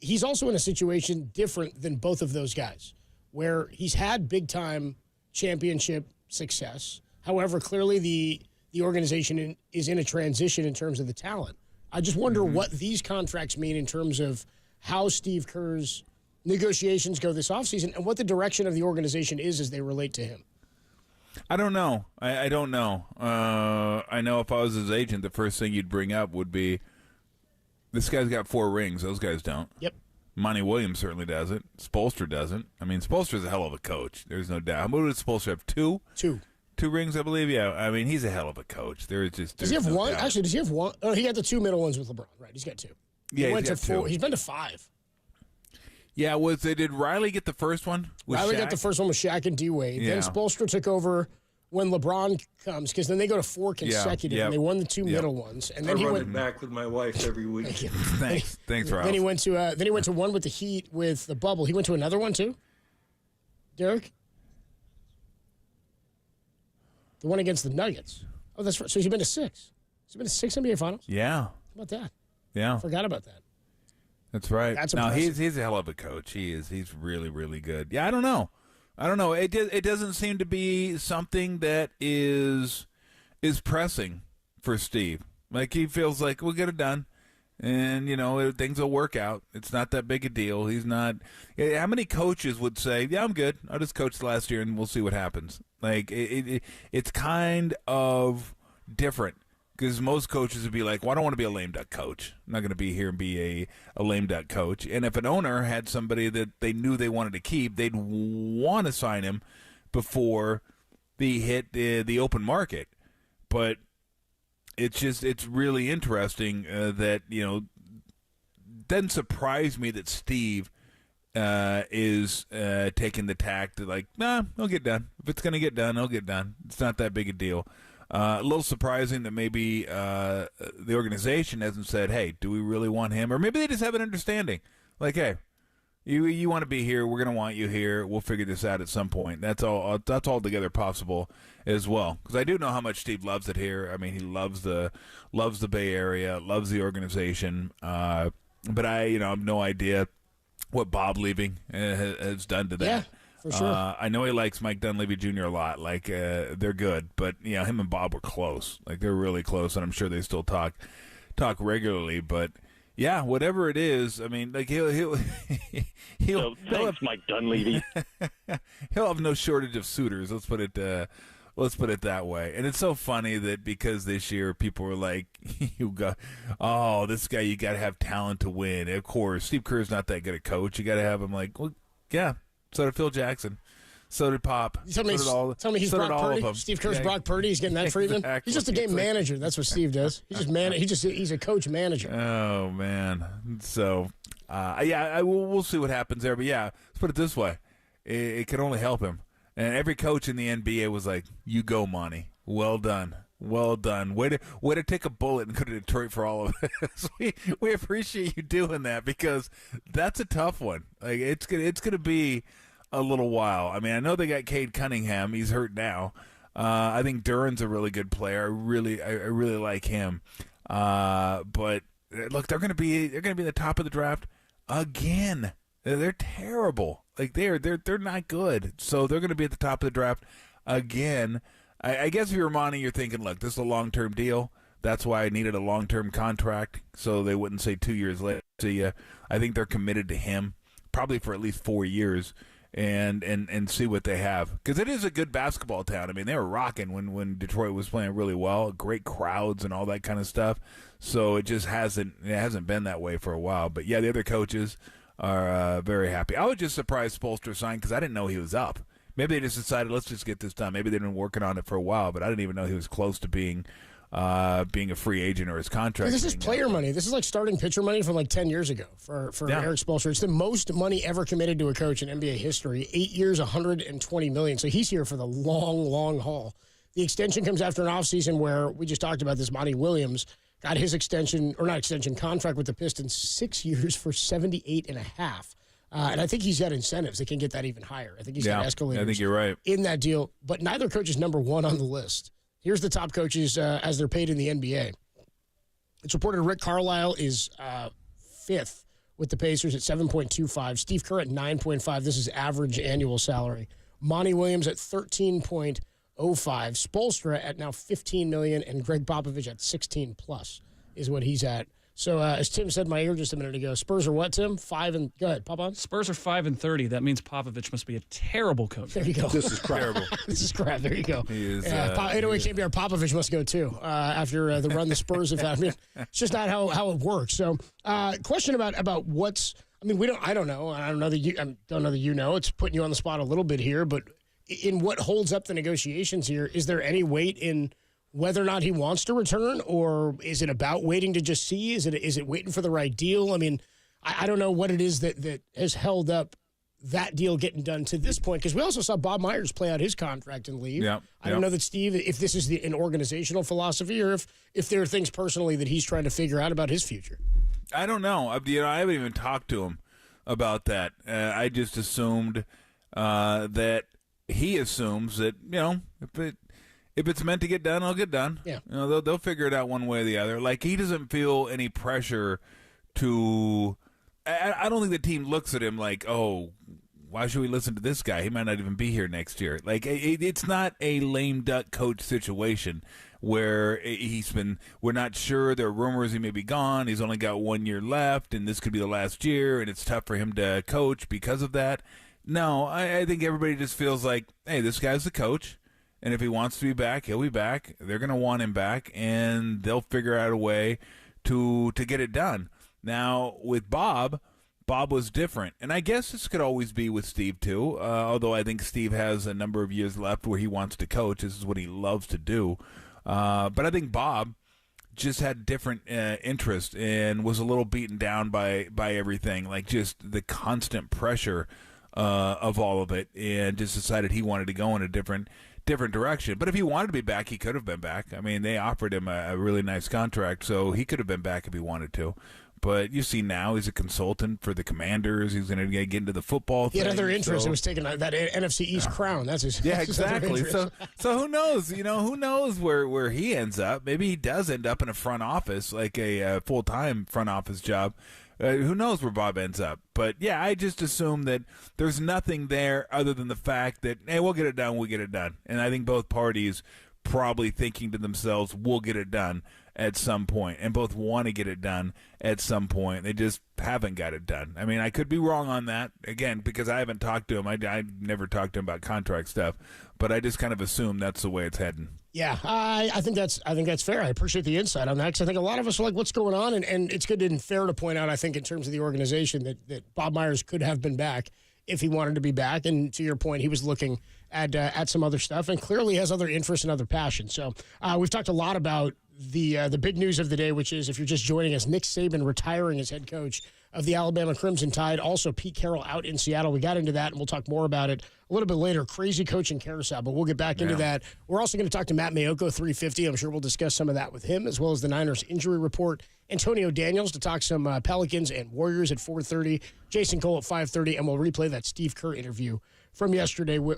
he's also in a situation different than both of those guys, where he's had big-time championship success. However, clearly the organization is in a transition in terms of the talent. I just wonder what these contracts mean in terms of how Steve Kerr's negotiations go this offseason and what the direction of the organization is as they relate to him. I don't know. I don't know. I know if I was his agent, the first thing you'd bring up would be, this guy's got 4 rings. Those guys don't. Yep. Monty Williams certainly doesn't. Spolstra doesn't. I mean, Spolstra's a hell of a coach. There's no doubt. How many did Spolstra have? 2? 2. 2 rings, I believe. Yeah. I mean, he's a hell of a coach. Does he have no one? doubt. Actually, does he have one? Oh, he got the 2 middle ones with LeBron. Right. He's got 2. Yeah, he went he's to got 4. 2. He's been to 5. Yeah, did Riley get the first one? Riley got the first one with Shaq and D Wade. Yeah. Then Spolstra took over when LeBron comes, because then they go to 4 consecutive, and they won the 2 middle ones. And then I he run went it back with my wife every week. Thanks, Ralph. Then he went to one with the Heat with the bubble. He went to another one too. Derek, the one against the Nuggets. Oh, that's right. So he's been to 6. He's been to 6 NBA Finals. Yeah. How about that? Yeah. Forgot about that. That's right. That's no, impressive. he's a hell of a coach. He is. He's really, really good. Yeah, I don't know. It doesn't seem to be something that is pressing for Steve. Like, he feels like we'll get it done, and things will work out. It's not that big a deal. He's not. How many coaches would say, "Yeah, I'm good. I'll just coach last year, and we'll see what happens." Like, it's kind of different. Because most coaches would be like, well, I don't want to be a lame duck coach. I'm not going to be here and be a lame duck coach. And if an owner had somebody that they knew they wanted to keep, they'd want to sign him before they hit the open market. But it's really interesting that, doesn't surprise me that Steve is taking the tack to like, nah, it'll get done. If it's going to get done, it'll get done. It's not that big a deal. A little surprising that maybe the organization hasn't said, hey, do we really want him? Or maybe they just have an understanding. Like, hey, you want to be here, we're going to want you here. We'll figure this out at some point. That's altogether possible as well. Because I do know how much Steve loves it here. I mean, he loves the Bay Area, loves the organization. But I have no idea what Bob leaving has done to that. Yeah. For sure. I know he likes Mike Dunleavy Jr. a lot. Like, they're good, but him and Bob were close. Like, they're really close, and I'm sure they still talk regularly. But yeah, whatever it is, I mean, like he'll thanks, Mike Dunleavy. He'll have no shortage of suitors. Let's put it that way. And it's so funny that because this year people were like, this guy, you got to have talent to win. Of course, Steve Kerr's not that good a coach. You got to have him. Like, well, yeah. So did Phil Jackson. So did Pop. Tell me he's Brock Purdy. Steve Kerr's Brock Purdy. He's getting that treatment. Exactly. He's just a game manager. That's what Steve does. He's a coach manager. Oh man. So we'll see what happens there. But yeah, let's put it this way: it can only help him. And every coach in the NBA was like, "You go, Monty. Well done." Well done. Way to take a bullet and go to Detroit for all of us. We appreciate you doing that because that's a tough one. Like it's gonna be a little while. I mean, I know they got Cade Cunningham. He's hurt now. I think Duran's a really good player. I really like him. But look, they're gonna be the top of the draft again. They're terrible. Like they're not good. So they're gonna be at the top of the draft again. I guess if you're Monty, you're thinking, look, this is a long-term deal. That's why I needed a long-term contract, so they wouldn't say 2 years later. See ya. I think they're committed to him, probably for at least 4 years, and see what they have. Because it is a good basketball town. I mean, they were rocking when Detroit was playing really well, great crowds and all that kind of stuff. So it just hasn't been that way for a while. But yeah, the other coaches are very happy. I was just surprised Spolstra signed because I didn't know he was up. Maybe they just decided, let's just get this done. Maybe they've been working on it for a while, but I didn't even know he was close to being a free agent or his contract. This is player money. This is like starting pitcher money from like 10 years ago for Eric Spoelstra. It's the most money ever committed to a coach in NBA history. 8 years, $120 million. So he's here for the long, long haul. The extension comes after an offseason where we just talked about this. Monty Williams got his contract with the Pistons 6 years for $78.5. And I think he's got incentives that can get that even higher. I think he's got escalators. I think you're right. In that deal. But neither coach is number one on the list. Here's the top coaches as they're paid in the NBA. It's reported Rick Carlisle is fifth with the Pacers at 7.25. Steve Kerr at 9.5. This is average annual salary. Monty Williams at 13.05. Spoelstra at now $15 million, and Greg Popovich at 16 plus is what he's at. So as Tim said in my ear just a minute ago, Spurs are what, Tim? Go ahead, pop on. Spurs are 5-30. That means Popovich must be a terrible coach. There you go. This is terrible. This is crap. There you go. He is. 808 KBR Popovich must go too after the run the Spurs have had. I mean, it's just not how it works. So, question about what's. I mean, I don't know. I don't know that you know. It's putting you on the spot a little bit here, but in what holds up the negotiations here, is there any weight in whether or not he wants to return, or is it about waiting to just see? Is it waiting for the right deal? I mean, I don't know what it is that has held up that deal getting done to this point, because we also saw Bob Myers play out his contract and leave. I don't know that Steve, if this is an organizational philosophy, or if there are things personally that he's trying to figure out about his future. I don't know. I haven't even talked to him about that. I just assumed that he assumes that, if it's meant to get done, it'll get done. Yeah. They'll figure it out one way or the other. Like, he doesn't feel any pressure to. I don't think the team looks at him like, oh, why should we listen to this guy? He might not even be here next year. Like, it's not a lame duck coach situation where we're not sure. There are rumors he may be gone. He's only got 1 year left, and this could be the last year, and it's tough for him to coach because of that. No, I think everybody just feels like, hey, this guy's the coach. And if he wants to be back, he'll be back. They're going to want him back, and they'll figure out a way to get it done. Now, with Bob was different. And I guess this could always be with Steve, too, although I think Steve has a number of years left where he wants to coach. This is what he loves to do. But I think Bob just had different interest and was a little beaten down by everything, like just the constant pressure of all of it, and just decided he wanted to go in a different direction. But if he wanted to be back, he could have been back. I mean, they offered him a really nice contract, so he could have been back if he wanted to. But you see now he's a consultant for the Commanders. He's going to get into the football thing. He had other interests. It was taking that NFC East crown. That's his. Yeah, that's exactly. So who knows? Who knows where he ends up? Maybe he does end up in a front office, like a full-time front office job. Who knows where Bob ends up? But, yeah, I just assume that there's nothing there other than the fact that, hey, we'll get it done, we'll get it done. And I think both parties probably thinking to themselves, we'll get it done at some point, and both want to get it done at some point. They just haven't got it done. I mean, I could be wrong on that, again, because I haven't talked to him. I never talked to him about contract stuff, but I just kind of assume that's the way it's heading. Yeah, I think that's fair. I appreciate the insight on that, because I think a lot of us are like, what's going on? And it's good and fair to point out, I think, in terms of the organization, that Bob Myers could have been back if he wanted to be back. And to your point, he was looking at some other stuff and clearly has other interests and other passions. So we've talked a lot about the big news of the day, which is, if you're just joining us, Nick Saban retiring as head coach of the Alabama Crimson Tide. Also, Pete Carroll out in Seattle. We got into that, and we'll talk more about it a little bit later. Crazy coaching carousel, but we'll get back into that. We're also going to talk to Matt Mayoko, 350. I'm sure we'll discuss some of that with him, as well as the Niners injury report. Antonio Daniels to talk some Pelicans and Warriors at 4:30. Jason Cole at 5:30, and we'll replay that Steve Kerr interview from yesterday